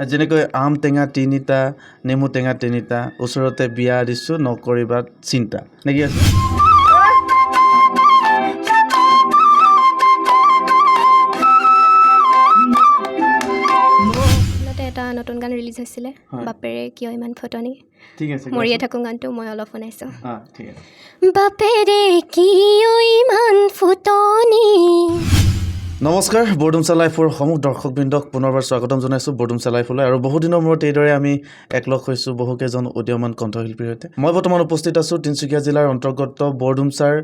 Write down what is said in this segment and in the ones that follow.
যেনেকৈ আম টেঙা তিনিটা নেমু টেঙা তিনিটা ওচৰতে বিয়া দিছোঁ নকৰিবা চিন্তা নেকি আছে এটা নতুন গান ৰিলিজ হৈছিলে বাপেৰে কিয় ইমান ফটনি ঠিক আছে মৰিয়ে থাকোঁ গানটো মই অলপ শুনাইছোঁ ঠিক আছে বাপেৰে কিয় ইমান ফুটনি নমস্কাৰ বৰডুমচা লাইফৰ সমূহ দৰ্শকবৃন্দক পুনৰবাৰ স্বাগতম জনাইছোঁ বৰডুমচা লাইফলৈ আৰু বহুদিনৰ মূৰত এইদৰে আমি একলগ হৈছোঁ বহুকেইজন উদীয়মান কণ্ঠশিল্পীৰ সৈতে মই বৰ্তমান উপস্থিত আছোঁ তিনিচুকীয়া জিলাৰ অন্তৰ্গত বৰডুমচাৰ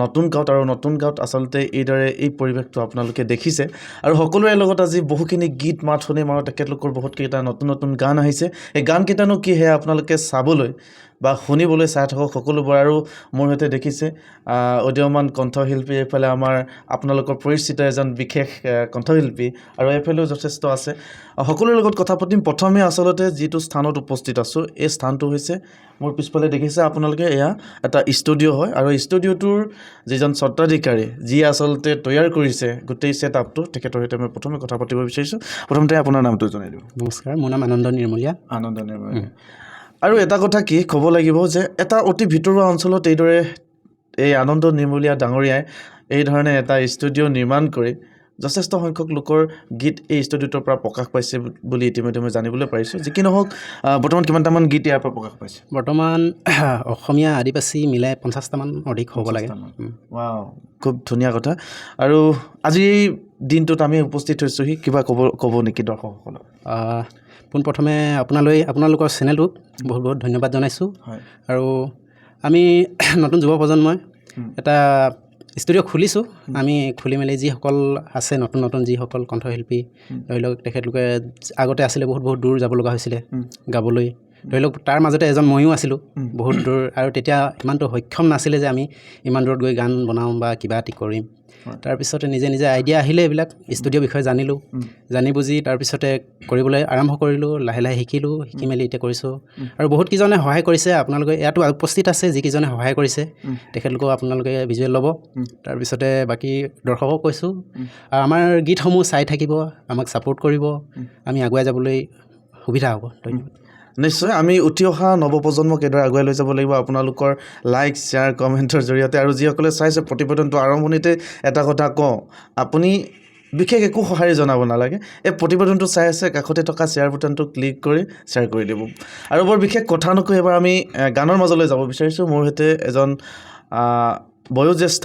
নতুন গাঁৱত আৰু নতুন গাঁৱত আচলতে এইদৰে এই পৰিৱেশটো আপোনালোকে দেখিছে আৰু সকলোৰে লগত আজি বহুখিনি গীত মাত শুনিম আৰু তেখেতলোকৰ বহুতকেইটা নতুন নতুন গান আহিছে এই গানকেইটানো কি সেয়া আপোনালোকে চাবলৈ বা শুনিবলৈ চাই থাকক সকলোবোৰ আৰু মোৰ সৈতে দেখিছে উদীয়মান কণ্ঠশিল্পী এইফালে আমাৰ আপোনালোকৰ পৰিচিত এজন বিশেষ কণ্ঠশিল্পী আৰু এইফালেও যথেষ্ট আছে সকলোৰে লগত কথা পাতিম প্ৰথমে আচলতে যিটো স্থানত উপস্থিত আছোঁ এই স্থানটো হৈছে মোৰ পিছফালে দেখিছে আপোনালোকে এয়া এটা ষ্টুডিঅ' হয় আৰু ষ্টুডিঅ'টোৰ যিজন স্বত্বাধিকাৰী যিয়ে আচলতে তৈয়াৰ কৰিছে গোটেই ছেট আপটো তেখেতৰ সৈতে মই প্ৰথমে কথা পাতিব বিচাৰিছোঁ প্ৰথমতে আপোনাৰ নামটো জনাই দিব নমস্কাৰ মোৰ নাম আনন্দ নিৰ্মলীয়া আৰু এটা কথা কি ক'ব লাগিব যে এটা অতি ভিতৰুৱা অঞ্চলত এইদৰে এই আনন্দ নিৰ্মলীয়া ডাঙৰীয়াই এই ধৰণে এটা ষ্টুডিঅ' নিৰ্মাণ কৰি যথেষ্ট সংখ্যক লোকৰ গীত এই ষ্টুডিঅ'টোৰ পৰা প্ৰকাশ পাইছে বুলি ইতিমধ্যে মই জানিবলৈ পাৰিছোঁ যি কি নহওক বৰ্তমান কিমানটামান গীত ইয়াৰ পৰা প্ৰকাশ পাইছে বৰ্তমান অসমীয়া আদিবাসী মিলাই 50টামান অধিক হ'ব লাগে ৱাও খুব ধুনীয়া কথা আৰু আজি এই দিনটোত আমি উপস্থিত হৈছোঁহি কিবা ক'ব নেকি দৰ্শকসকলক পোনপ্ৰথমে আপোনালোকৰ চেনেলটোক বহুত বহুত ধন্যবাদ জনাইছোঁ আৰু আমি নতুন যুৱ প্ৰজন্মই এটা ষ্টুডিঅ' খুলিছোঁ আমি খুলি মেলি যিসকল আছে নতুন নতুন যিসকল কণ্ঠশিল্পী ধৰি লওক তেখেতলোকে আগতে আছিলে বহুত বহুত দূৰ যাব লগা হৈছিলে গাবলৈ ধৰি লওক তাৰ মাজতে এজন ময়ো আছিলোঁ বহুত দূৰ আৰু তেতিয়া ইমানটো সক্ষম নাছিলে যে আমি ইমান দূৰত গৈ গান বনাওঁ বা কিবা এটি কৰিম তাৰপিছতে নিজে নিজে আইডিয়া আহিলে এইবিলাক ষ্টুডিঅ'ৰ বিষয়ে জানিলোঁ জানি বুজি তাৰপিছতে কৰিবলৈ আৰম্ভ কৰিলোঁ লাহে লাহে শিকি মেলি এতিয়া কৰিছোঁ আৰু বহুতকেইজনে সহায় কৰিছে আপোনালোকে ইয়াতো উপস্থিত আছে যিকেইজনে সহায় কৰিছে তেখেতলোকক আপোনালোকে ভিজুৱেল ল'ব তাৰপিছতে বাকী দৰ্শকক কৈছোঁ আৰু আমাৰ গীতসমূহ চাই থাকিব আমাক ছাপোৰ্ট কৰিব আমি আগুৱাই যাবলৈ সুবিধা হ'ব ধন্যবাদ নিশ্চয় আমি উঠি অহা নৱপ্ৰজন্মক এইদৰে আগুৱাই লৈ যাব লাগিব আপোনালোকৰ লাইক শ্বেয়াৰ কমেণ্টৰ জৰিয়তে আৰু যিসকলে চাইছে প্ৰতিবেদনটো আৰম্ভণিতে এটা কথা কওঁ আপুনি বিশেষ একো সঁহাৰি জনাব নালাগে এই প্ৰতিবেদনটো চাই আছে কাষতে থকা শ্বেয়াৰ বুটানটো ক্লিক কৰি শ্বেয়াৰ কৰি দিব আৰু বৰ বিশেষ কথা নকৈ এবাৰ আমি গানৰ মাজলৈ যাব বিচাৰিছোঁ মোৰ সৈতে এজন বয়োজ্যেষ্ঠ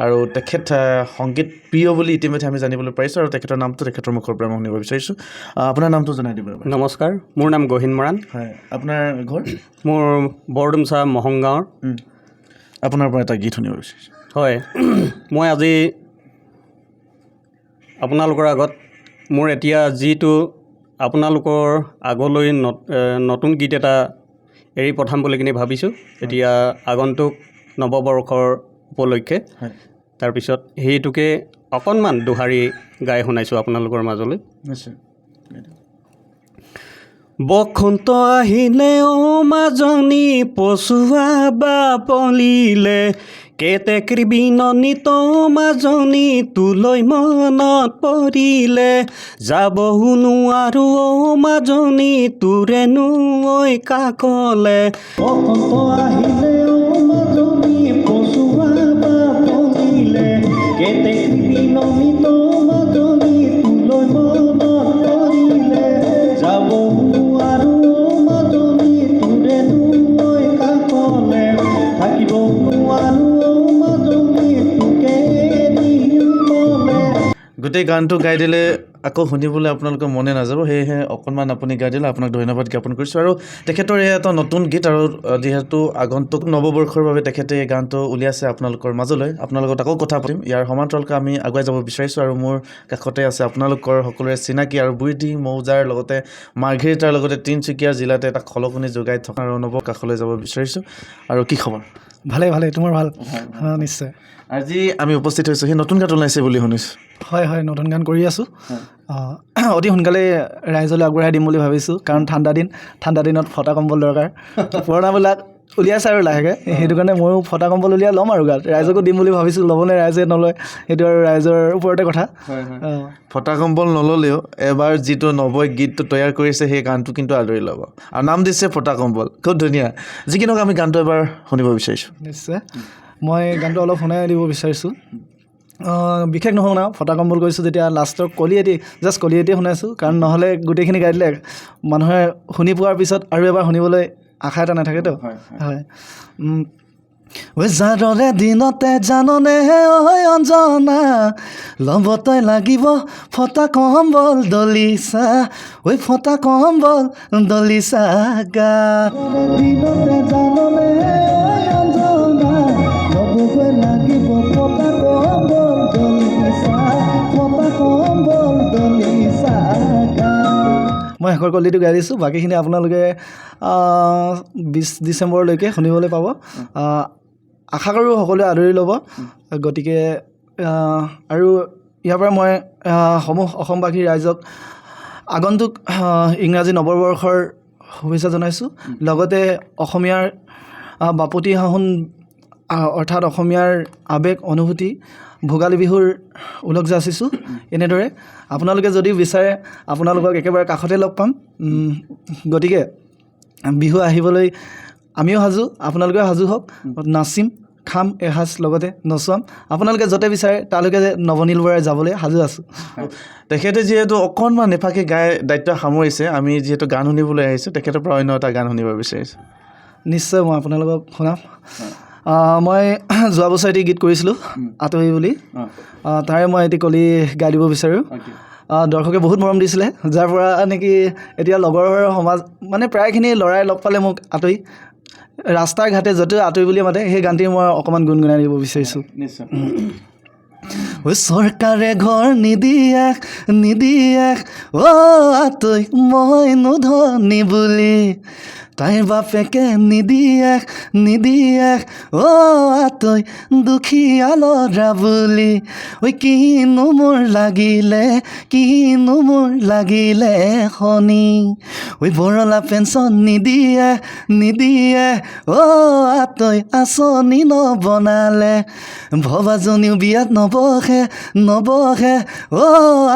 আৰু তেখেত সংগীত প্ৰিয় বুলি ইতিমধ্যে আমি জানিবলৈ পাৰিছোঁ আৰু তেখেতৰ নামটো তেখেতৰ মুখৰ পৰা মই শুনিব বিচাৰিছোঁ আপোনাৰ নামটো জনাই দিব নমস্কাৰ মোৰ নাম গহীন মৰাণ হয় আপোনাৰ ঘৰ মোৰ বৰডুমচা মহংগাঁৱৰ আপোনাৰ পৰা এটা গীত শুনিব বিচাৰিছোঁ হয় মই আজি আপোনালোকৰ আগত মোৰ এতিয়া যিটো আপোনালোকৰ আগলৈ নতুন গীত এটা এৰি পঠাম বুলি কিনে ভাবিছোঁ এতিয়া আগন্তুক নৱবৰ্ষৰ উপলক্ষে তাৰপিছত সেইটোকে অকণমান দোহাৰি গাই শুনাইছোঁ আপোনালোকৰ মাজলৈ নিশ্চয় বসন্ত আহিলে অ মাজনী পচুৱা বা পলিলে কেতেকী বিননিত মাজনী তোলৈ মনত পৰিলে যাবও নোৱাৰো অ মাজনী তোৰেনো ঐ কাকলে বসন্ত আহিলে অ মাজনী পচুৱা বা পলিলে কেতেকী বিননিত মাজনী তোলৈ মনত পৰিলে যাবও নোৱাৰো মাজনী তোৰেনো ঐ কাকলে থাকিব নোৱাৰো গোটেই গানটো গাই দিলে আকৌ শুনিবলৈ আপোনালোকৰ মনে নাযাব সেয়েহে অকণমান আপুনি গাই দিলে আপোনাক ধন্যবাদ জ্ঞাপন কৰিছোঁ আৰু তেখেতৰ এই এটা নতুন গীত আৰু যিহেতু আগন্তুক নৱবৰ্ষৰ বাবে তেখেতে এই গানটো উলিয়াইছে আপোনালোকৰ মাজলৈ আপোনাৰ লগত আকৌ কথা পাতিম ইয়াৰ সমান্তৰালকৈ আমি আগুৱাই যাব বিচাৰিছোঁ আৰু মোৰ কাষতে আছে আপোনালোকৰ সকলোৰে চিনাকি আৰু বুঢ়ীদিং মৌজাৰ লগতে মাৰ্ঘেৰিটাৰ লগতে তিনিচুকীয়া জিলাতে এটা খলকনি যোগাই থকা ৰণৱৰ কাষলৈ যাব বিচাৰিছোঁ আৰু কি খবৰ ভালে তোমাৰ ভাল নিশ্চয় আজি আমি উপস্থিত হৈছোঁ সেই নতুন গান ওলাইছে বুলি শুনিছোঁ হয় নতুন গান কৰি আছোঁ অতি সোনকালে ৰাইজলৈ আগবঢ়াই দিম বুলি ভাবিছোঁ কাৰণ ঠাণ্ডা দিনত ফটা কম্বল দৰকাৰ পুৰণাবিলাক উলিয়াইছে আৰু লাহেকৈ সেইটো কাৰণে ময়ো ফটা কম্বল উলিয়াই ল'ম আৰু গাত ৰাইজকো দিম বুলি ভাবিছোঁ ল'বনে ৰাইজে নলয় সেইটো আৰু ৰাইজৰ ওপৰতে কথা ফটা কম্বল নল'লেও এবাৰ যিটো নৱই গীতটো তৈয়াৰ কৰিছে সেই গানটো কিন্তু আদৰি ল'ব আৰু নাম দিছে ফটা কম্বল খুব ধুনীয়া যি কি নহওক আমি গানটো এবাৰ শুনিব বিচাৰিছোঁ নিশ্চয় মই গানটো অলপ শুনাই দিব বিচাৰিছোঁ বিশেষ নহয় ফটা কম্বল কৰিছোঁ যেতিয়া লাষ্টৰ কলিয়েটি জাষ্ট কলিয়েটি শুনাইছোঁ কাৰণ নহ'লে গোটেইখিনি গাই দিলে মানুহে শুনি পোৱাৰ পিছত আৰু এবাৰ শুনিবলৈ আশা এটা নাথাকেতো হয় ঐ জাৰৰে দিনতে জাননে ঐ অঞ্জনা ল'ব তই লাগিব ফটা কম্বল দলিচা ঐ ফটা কম্বল দলিচা গাত দিনতে জাননে ঐ অঞ্জনা ল'বগৈ লাগিব ফটা কম্বল দলিচা ফটা কম্বল দলিচা গাত মই শেষৰ কলিটো গাই দিছোঁ বাকীখিনি আপোনালোকে 20 ডিচেম্বৰলৈকে শুনিবলৈ পাব আশা কৰোঁ সকলোৱে আদৰি ল'ব গতিকে আৰু ইয়াৰ পৰা মই সমূহ অসমবাসী ৰাইজক আগন্তুক ইংৰাজী নৱবৰ্ষৰ শুভেচ্ছা জনাইছোঁ লগতে অসমীয়াৰ বাপতি সাহোন অৰ্থাৎ অসমীয়াৰ আৱেগ অনুভূতি ভোগালী বিহুৰ ওলগ যাচিছোঁ এনেদৰে আপোনালোকে যদিও বিচাৰে আপোনালোকক একেবাৰে কাষতে লগ পাম গতিকে বিহু আহিবলৈ আমিও সাজু আপোনালোকেও সাজু হওক নাচিম খাম এসাঁজ লগতে নচুৱাম আপোনালোকে য'তে বিচাৰে তালৈকে নৱনীল বৰাই যাবলৈ সাজু আছোঁ তেখেতে যিহেতু অকণমান নেফাকে গাই দায়িত্ব সামৰিছে আমি যিহেতু গান শুনিবলৈ আহিছোঁ তেখেতৰ পৰা অন্য এটা গান শুনিব বিচাৰিছোঁ নিশ্চয় মই আপোনালোকক শুনাম মই যোৱা বছৰ এটি গীত কৰিছিলোঁ আতহি বুলি তাৰে মই এটি কলি গাই দিব বিচাৰোঁ দৰ্শকে বহুত মৰম দিছিলে যাৰ পৰা নেকি এতিয়া লগৰ সমাজ মানে প্ৰায়খিনি ল'ৰাই লগ পালে মোক আতহি ৰাস্তাৰ ঘাটে য'তে আতৰি বুলি মাতে সেই গানটি মই অকণমান গুণগুণাই দিব বিচাৰিছোঁ চৰকাৰে ঘৰ নিদিয়ে আতৈ মই ধনী বুলি তাইৰ বাপেকে নিদিয়ে আতৈ দুখীয়া ল'ৰা বুলি ঐ কিনো মোৰ লাগিলে শনি ঐ বৰলা পেঞ্চন নিদিয়ে আতৈ আঁচনি নবনালে ভবাজনীও বিয়াত নবহে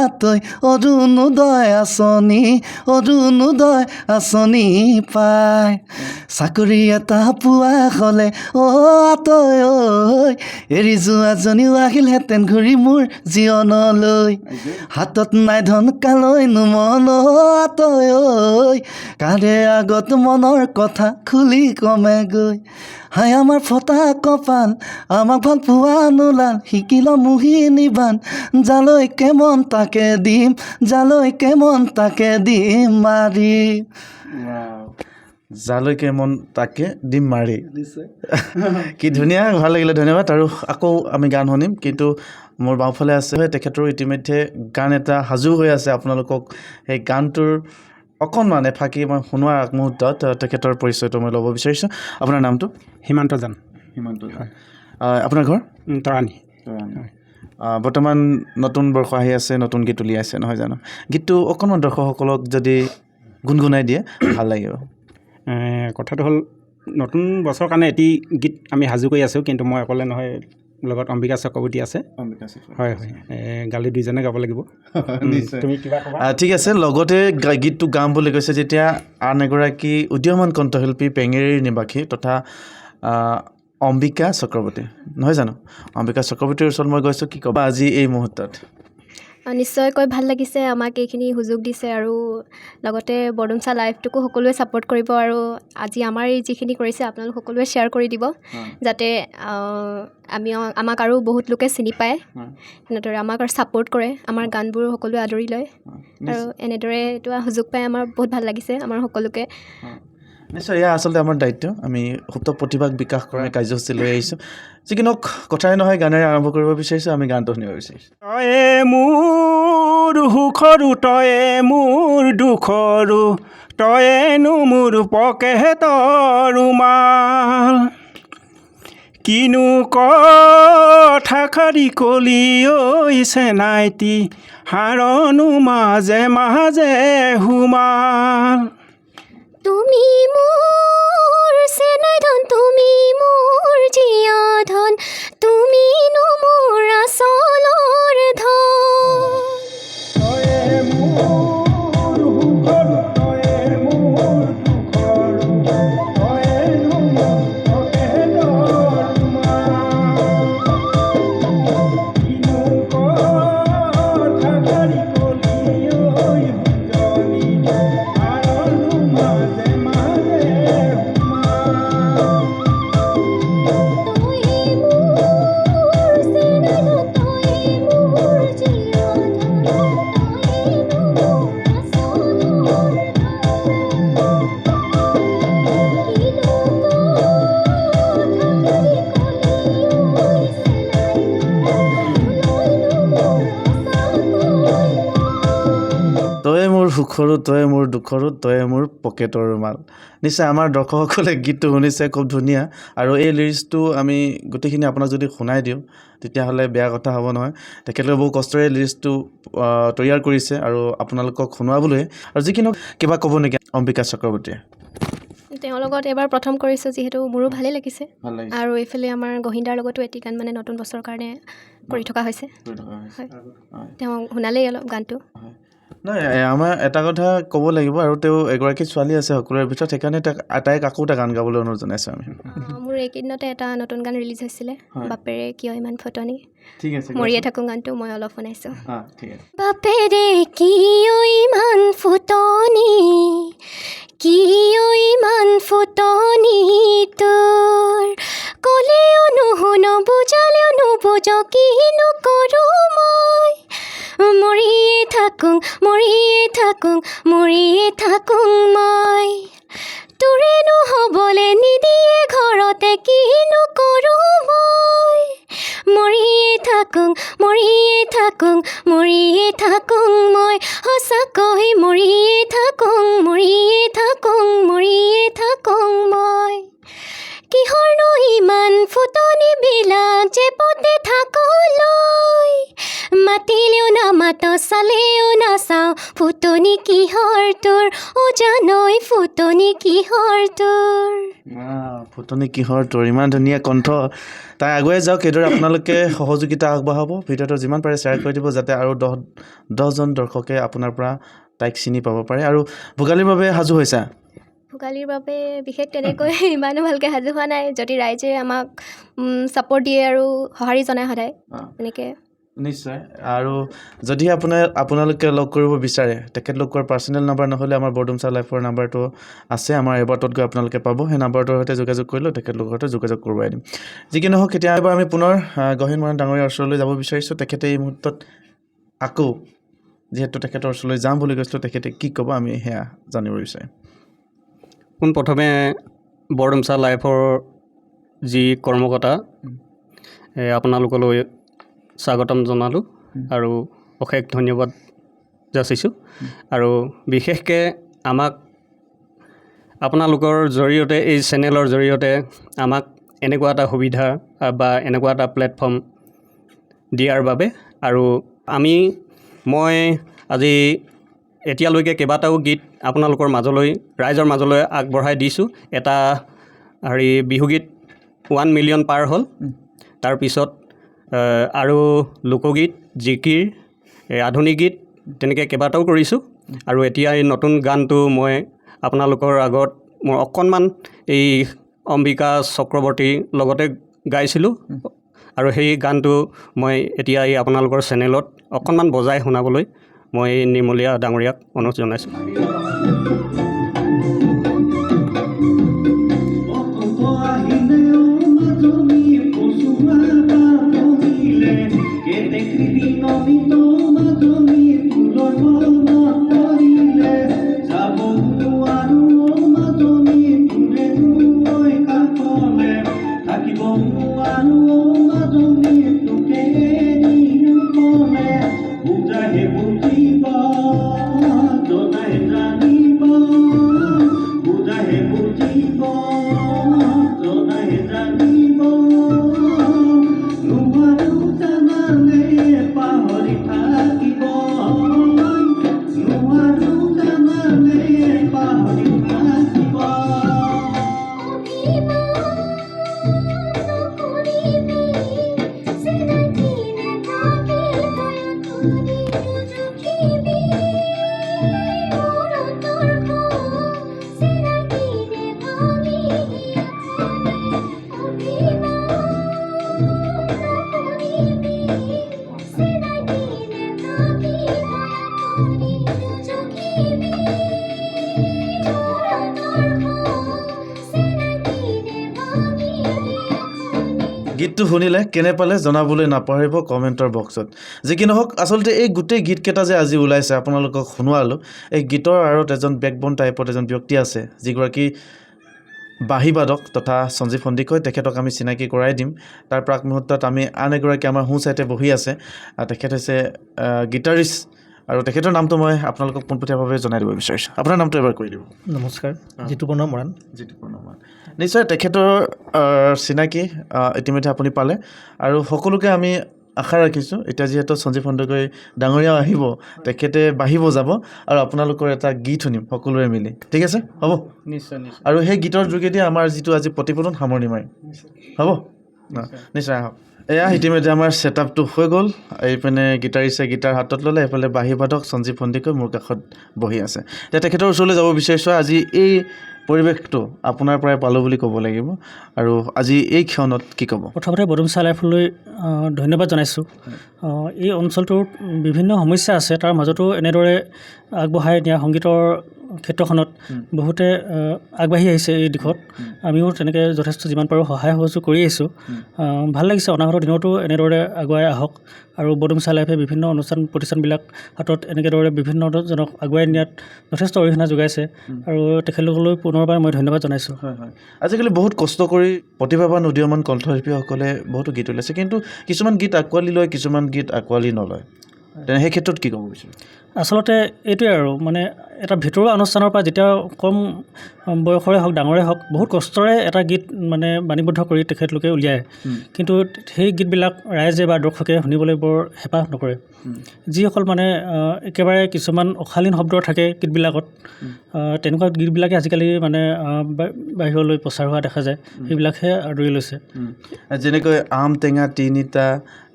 আতৈ অৰুণোদয় আঁচনি পায় চাকৰি এটা পোৱা হ'লে আতৈ এৰি যোৱাজনীও আহিলহেঁতেন ঘূৰি মোৰ জীৱনলৈ হাতত নাই ধন কালৈ নুমন আতৈ কাৰে আগত মনৰ কথা খুলি কমে গৈ হাই আমাৰ ফটা কপাল আমাক ভাল পোৱা নোলাল শিকিল মোহিনী বান যালৈকে মন তাকে দিম মাৰি যালৈকে মন তাকে দিম মাৰি কি ধুনীয়া ভাল লাগিলে ধন্যবাদ আৰু আকৌ আমি গান শুনিম কিন্তু মোৰ বাওঁফালে আছে তেখেতৰ ইতিমধ্যে গান এটা সাজু হৈ আছে আপোনালোকক সেই গানটোৰ অকণমান এফাকি মই শুনোৱাৰ আগমুহূৰ্তত তেখেতৰ পৰিচয়টো মই ল'ব বিচাৰিছোঁ আপোনাৰ নামটো হিমান্ত জান আপোনাৰ ঘৰ তৰাণী বৰ্তমান নতুন বৰ্ষ আহি আছে নতুন গীত উলিয়াইছে নহয় জানো গীতটো অকণমান দৰ্শকসকলক যদি গুণগুণাই দিয়ে ভাল লাগিব কথাটো হ'ল নতুন বছৰৰ কাৰণে এটি গীত আমি সাজু কৰি আছোঁ কিন্তু মই অকলে নহয় লগত অম্বিকা চক্ৰৱৰ্তী আছে হয় গালি দুইজনে গাব লাগিব তুমি কিবা ক'বা ঠিক আছে লগতে গীতটো গাম বুলি কৈছে যেতিয়া আন এগৰাকী উদীয়মান কণ্ঠশিল্পী পেঙেৰীৰ নিবাসী তথা অম্বিকা চক্ৰৱৰ্তী নহয় জানো অম্বিকা চক্ৰৱৰ্তীৰ ওচৰত মই গৈছোঁ কি ক'বা আজি এই মুহূৰ্তত নিশ্চয়কৈ ভাল লাগিছে আমাক এইখিনি সুযোগ দিছে আৰু লগতে বৰডুমচা লাইভটোকো সকলোৱে ছাপোৰ্ট কৰিব আৰু আজি আমাৰ এই যিখিনি কৰিছে আপোনালোক সকলোৱে শ্বেয়াৰ কৰি দিব যাতে আমাক আৰু বহুত লোকে চিনি পায় এনেদৰে আমাক আৰু ছাপোৰ্ট কৰে আমাৰ গানবোৰ সকলোৱে আদৰি লয় আৰু এনেদৰে এইটো সুযোগ পাই আমাৰ বহুত ভাল লাগিছে আমাৰ সকলোকে নিশ্চয় এয়া আচলতে আমাৰ দায়িত্ব আমি সুপ্ত প্ৰতিভাক বিকাশ কৰা কাৰ্যসূচী লৈ আহিছোঁ যিকিনক কথাই নহয় গানেৰে আৰম্ভ কৰিব বিচাৰিছোঁ আমি গানটো শুনিব বিচাৰিছোঁ তয়ে মোৰ সুখৰু তয়ে মোৰ দুখৰু তয়েনো মোৰ পকেটৰ ৰুমাল কিনো কথা খাৰি কলি চেনাইটি হাৰণো মাজে সোমাল তুমি মোৰ চেনাই ধন ধন তুমিনো মোৰ আচলৰ ধন তয়ে মোৰ সুখৰো তয়ে মোৰ দুখৰো তয়ে মোৰ পকেটৰ ৰুমাল। নিশ্চয় আমাৰ দৰ্শকসকলে গীতটো শুনিছে, খুব ধুনীয়া। আৰু এই লিৰিক্সটো আমি গোটেইখিনি আপোনাক যদি শুনাই দিওঁ তেতিয়াহ'লে বেয়া কথা হ'ব নহয়। তেখেতলোকে বহু কষ্টৰে লিৰিক্সটো তৈয়াৰ কৰিছে আৰু আপোনালোকক শুনোৱাবলৈ। আৰু যিখিনি কিবা ক'ব নেকি অম্বিকা চক্ৰৱৰ্তীয়ে? তেওঁৰ লগত এবাৰ প্ৰথম কৰিছোঁ যিহেতু মোৰো ভালেই লাগিছে। ভাল লাগিছে। আৰু এইফালে আমাৰ গহিন্দাৰ লগতো এটি গান মানে নতুন বছৰৰ কাৰণে কৰি থকা হৈছে। হয়, তেওঁ শুনালেই অলপ গানটো। নহয়, আমাৰ এটা কথা ক'ব লাগিব, আৰু তেওঁ এগৰাকী ছোৱালী আছে সকলোৰে ভিতৰত, সেইকাৰণে তাইক আকৌ এটা গান গাবলৈ অনুৰোধ জনাইছোঁ আমি। মোৰ এইকেইদিনতে এটা নতুন গান ৰিলিজ হৈছিলে, বাপেৰে কিয় ইমান ফটনি। ঠিক আছে, মৰিয়ে থাকোঁ গানটো মই অলপ শুনাইছোঁ। ঠিক আছে। বাপেৰে কিয় ইমান ফুটনি, কিয় ইমান ফুটনি তোৰ, ক'লেও নুশুন বুজালেও নুবুজ কিনো কৰোঁ মই, মৰিয়ে থাকোঁ মৰিয়ে থাকোঁ মৰিয়ে থাকোঁ মই, তোৰেনো হ'বলৈ নিদিয়ে ঘৰতে কিনো কৰোঁ মই, মৰিয়ে থাকোঁ মৰিয়ে থাকোঁ মৰিয়ে থাকোঁ মই, সঁচাকৈ মৰিয়ে থাকোঁ মৰিয়ে থাকোঁ মৰিয়ে থাকোঁ মই, কিহৰনো ইমান ফুটনি বিলাক জেপতে থাকলৈ, মাতিলেও নামাত চালেও নাচাওঁ, ফুটনি কিহৰ তোৰ জানৈ ফুটনি কিহৰ তোৰ। ফুটনি কিহৰ তোৰ, ইমান ধুনীয়া কণ্ঠ। তাই আগুৱাই যাওক, এইদৰে আপোনালোকে সহযোগিতা আগবঢ়াব, ভিডিঅ'টো যিমান পাৰে শ্বেয়াৰ কৰি দিব যাতে আৰু 10জন দৰ্শকে আপোনাৰ পৰা তাইক চিনি পাব পাৰে। আৰু ভোগালীৰ বাবে সাজু হৈছা? ভোগালীৰ বাবে বিশেষ তেনেকৈ ইমানো ভালকৈ সাজু হোৱা নাই, যদি ৰাইজে আমাক ছাপৰ্ট দিয়ে আৰু সঁহাৰি জনায় সদায় এনেকৈ। নিশ্চয়। আৰু যদি আপোনালোকে লগ কৰিব বিচাৰে, তেখেতলোকৰ পাৰ্চনেল নাম্বাৰ নহ'লে আমাৰ বৰডুমচা লাইফৰ নাম্বাৰটো আছে আমাৰ এবাৰটোত গৈ আপোনালোকে পাব, সেই নাম্বাৰটোৰ সৈতে যোগাযোগ কৰিলেও তেখেতলোকৰ সৈতে যোগাযোগ কৰোৱাই দিম। যি কি নহওক, কেতিয়াবা আমি পুনৰ গহীন মৰাণ ডাঙৰীয়াৰ ওচৰলৈ যাব বিচাৰিছোঁ। তেখেতে এই মুহূৰ্তত আকৌ যিহেতু তেখেতৰ ওচৰলৈ যাম বুলি কৈছিলোঁ, তেখেতে কি ক'ব আমি সেয়া জানিব বিচাৰিম। পোনপ্ৰথমে বৰডুমচা লাইফৰ যি কৰ্মকৰ্তা আপোনালোকলৈ স্বাগতম জনালোঁ আৰু অশেষ ধন্যবাদ যাচিছোঁ। আৰু বিশেষকৈ আমাক আপোনালোকৰ জৰিয়তে, এই চেনেলৰ জৰিয়তে আমাক এনেকুৱা এটা সুবিধা বা এনেকুৱা এটা প্লেটফৰ্ম দিয়াৰ বাবে। আৰু মই আজি এতিয়ালৈকে কেইবাটাও গীত আপোনালোকৰ মাজলৈ, ৰাইজৰ মাজলৈ আগবঢ়াই দিছোঁ। এটা বিহুগীত 1 মিলিয়ন পাৰ হ'ল, তাৰপিছত আৰু লোকগীত, জিকিৰ, আধুনিক গীত তেনেকৈ কেইবাটাও কৰিছোঁ। আৰু এতিয়া এই নতুন গানটো মই আপোনালোকৰ আগত মই অকণমান এই অম্বিকা চক্ৰৱৰ্তীৰ লগতে গাইছিলোঁ, আৰু সেই গানটো মই এতিয়া এই আপোনালোকৰ চেনেলত অকণমান বজাই শুনাবলৈ মই নিৰ্মলীয়া ডাঙৰীয়াক অনুৰোধ জনাইছোঁ। জনাই জানিবা গীতটো শুনিলে কেনে পালে জনাবলৈ নাপাহৰিব কমেণ্টৰ বক্সত। যি কি নহওক আচলতে এই গোটেই গীতকেইটা যে আজি ওলাইছে আপোনালোকক শুনোৱালোঁ, এই গীতৰ আঁৰত এজন বেকবন টাইপত এজন ব্যক্তি আছে, যিগৰাকী বাঁহীবাদক তথা সঞ্জীৱ সন্দিকৈ। তেখেতক আমি চিনাকি কৰাই দিম। তাৰ প্ৰাক মুহূৰ্তত আমি আন এগৰাকী আমাৰ সোঁ চাইডে বহি আছে, তেখেত হৈছে গীটাৰিষ্ট, আৰু তেখেতৰ নামটো মই আপোনালোকক পোনপটীয়াভাৱে জনাই দিব বিচাৰিছোঁ। আপোনাৰ নামটো এবাৰ কৈ দিব। নমস্কাৰ, জিতুপৰ্ণ মৰাণ। জিতুপৰ্ণ মৰাণ। নিশ্চয় তেখেতৰ চিনাকি ইতিমধ্যে আপুনি পালে, আৰু সকলোকে আমি আশা ৰাখিছোঁ এতিয়া যিহেতু সঞ্জীৱ সন্দিকৈ ডাঙৰীয়াও আহিব, তেখেতে বাঢ়ি বজাব আৰু আপোনালোকৰ এটা গীত শুনিম সকলোৰে মিলি। ঠিক আছে, হ'ব? নিশ্চয় নিশ্চয়। আৰু সেই গীতৰ যোগেদি আমাৰ যিটো আজি প্ৰতিবেদন সামৰণি মাৰিম, হ'ব? নিশ্চয় আহক। এয়া ইতিমধ্যে আমাৰ ছেটআপটো হৈ গ'ল। এইপিনে গীটাৰিছে গীটাৰ হাতত ল'লে, এইফালে বাঁহীবাদক সঞ্জীৱ সন্দিকৈ মোৰ কাষত বহি আছে। এতিয়া তেখেতৰ ওচৰলৈ যাব বিচাৰিছোঁ। আজি এই পৰিৱেশটো আপোনাৰ পৰাই পালোঁ বুলি ক'ব লাগিব, আৰু আজি এই ক্ষণত কি ক'ব? প্ৰথমতে বৰডুমচা লাইফলৈ ধন্যবাদ জনাইছোঁ। এই অঞ্চলটোত বিভিন্ন সমস্যা আছে, তাৰ মাজতো এনেদৰে আগবঢ়াই নিয়া সংগীতৰ ক্ষেত্ৰখনত বহুতে আগবাঢ়ি আহিছে। এই দিশত আমিও তেনেকৈ যথেষ্ট যিমান পাৰোঁ সহায় সহযোগ কৰি আহিছোঁ। ভাল লাগিছে, অনাগত দিনতো এনেদৰে আগুৱাই আহক, আৰু বৰডুমচা লাইফে বিভিন্ন অনুষ্ঠান প্ৰতিষ্ঠানবিলাক হাতত এনেদৰে বিভিন্নজনক আগুৱাই নিয়াত যথেষ্ট অৰিহণা যোগাইছে, আৰু তেখেতলোকলৈ পুনৰবাৰ মই ধন্যবাদ জনাইছোঁ। হয় হয়, আজিকালি বহুত কষ্ট কৰি প্ৰতিভাৱান উদীয়মান কণ্ঠশিল্পীসকলে বহুতো গীত ওলাইছে, কিন্তু কিছুমান গীত আঁকোৱালি লয়, কিছুমান গীত আঁকোৱালি নলয়। তেনে সেই ক্ষেত্ৰত কি ক'ব বিচাৰে? আচলতে এইটোৱে আৰু মানে এটা ভিতৰুৱা অনুষ্ঠানৰ পৰা যেতিয়া কম বয়সৰে হওক ডাঙৰে হওক বহুত কষ্টৰে এটা গীত মানে বাণীবদ্ধ কৰি তেখেতলোকে উলিয়ায়, কিন্তু সেই গীতবিলাক ৰাইজে বা দৰ্শকে শুনিবলৈ বৰ হেঁপাহ নকৰে। যিসকল মানে একেবাৰে কিছুমান অশালীন শব্দ থাকে গীতবিলাকত, তেনেকুৱা গীতবিলাকে আজিকালি মানে বাহিৰলৈ প্ৰচাৰ হোৱা দেখা যায়, সেইবিলাকহে আদৰি লৈছে। যেনেকৈ আম টেঙা তিনিটা,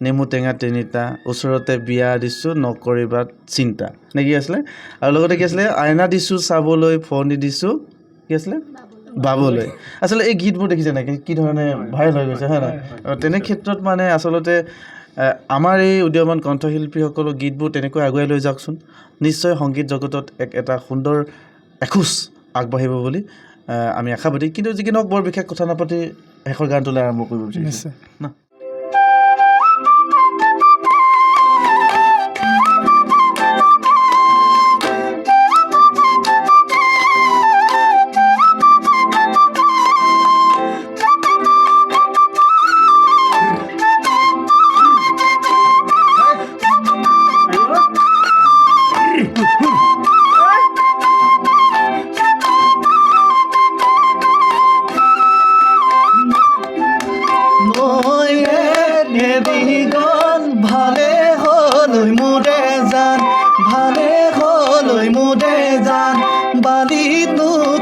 নেমু টেঙা তিনিটা, ওচৰতে বিয়া দিছোঁ নকৰিবা চিন্তা, নে কি আছিলে? আৰু লগতে কি আছিলে? আইনা দিছোঁ চাবলৈ, ফণি দিছোঁ কি আছিলে? বাবলৈ। আচলতে এই গীতবোৰ দেখিছে নাই কি ধৰণে ভাইৰেল হৈ গৈছে, হয় নাই? তেনে ক্ষেত্ৰত মানে আচলতে আমাৰ এই উদীয়মান কণ্ঠশিল্পীসকলৰ গীতবোৰ তেনেকৈ আগুৱাই লৈ যাওকচোন। নিশ্চয় সংগীত জগতত এটা সুন্দৰ এখোজ আগবাঢ়িব বুলি আমি আশাবাদী। কিন্তু যি কি নহওক বৰ বিশেষ কথা নাপাতি শেষৰ গানটোলৈ আৰম্ভ কৰিব বিচাৰিছোঁ ন।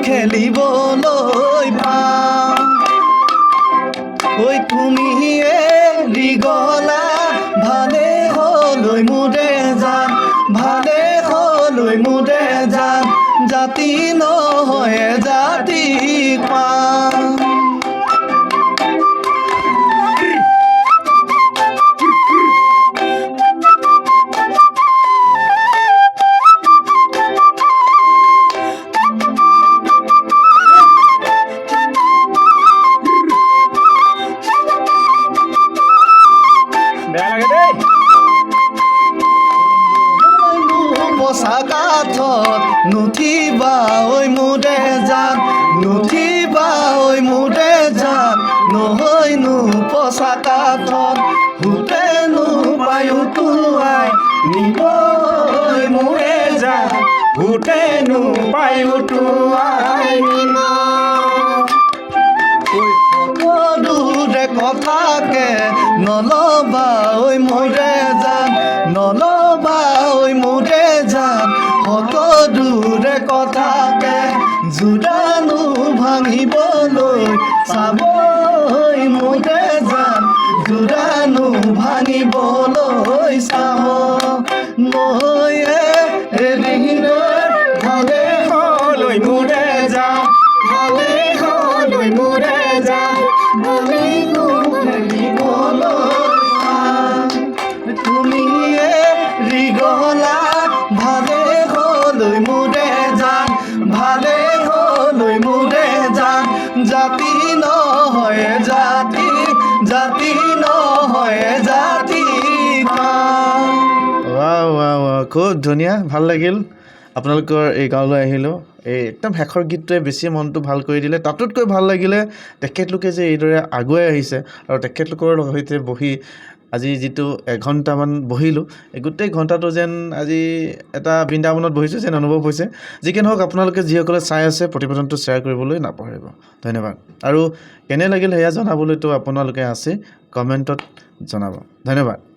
খেলিবলৈ পাম, ঐ তুমি এৰি গলা, ভালে হলৈ মোৰে জান, ভালে হলৈ মোৰে জান, জাতি নহয় জাতি পাম। কাঠত নুঠিবা ঐ মোৰে জান, নুঠিবা ঐ মোৰে জান, নহয়নো পচা কাঠত হোটেনো পায়ো তোৱাই নিব ঐ মোৰে জান, হোটেনো পায়ো তোৱাই নিব। দূৰে কথাকে নলবা ঐ মোৰে জান, নলবা ঐ মোৰে জান, সকলোৰে কথাকে জোৰানো ভাঙিবলৈ চাব মোৰে জান, জোৰানো ভাঙিবলৈ চাব। নৈয়ে এৰিলৈ ভালে হলৈ মোৰে জান, ভালে হলৈ মোৰে জান, ভালেনো খেলিবলৈ তুমি এৰি গলা, ভালে হলৈ মোৰে জান, ভালে হলৈ মোৰে জান, জাতি নহয় জাতি, জাতি খুব ধুনীয়া ভাল লাগিল আপোনালোকৰ এই গাঁৱলৈ আহিলোঁ এই একদম শেষৰ গীতটোৱে বেছি মনটো ভাল কৰি দিলে তাতোতকৈ ভাল লাগিলে তেখেতলোকে যে এইদৰে আগুৱাই আহিছে আৰু তেখেতলোকৰ সৈতে বহি আজি যিটো এঘণ্টামান বহিলোঁ এই গোটেই ঘণ্টাটো যেন আজি এটা বৃন্দাবনত বহিছোঁ যেন অনুভৱ হৈছে যিকি নহওক আপোনালোকে যিসকলে চাই আছে প্ৰতিবেদনটো শ্বেয়াৰ কৰিবলৈ নাপাহৰিব ধন্যবাদ আৰু কেনে লাগিল সেয়া জনাবলৈতো আপোনালোকে আছে কমেণ্টত জনাব ধন্যবাদ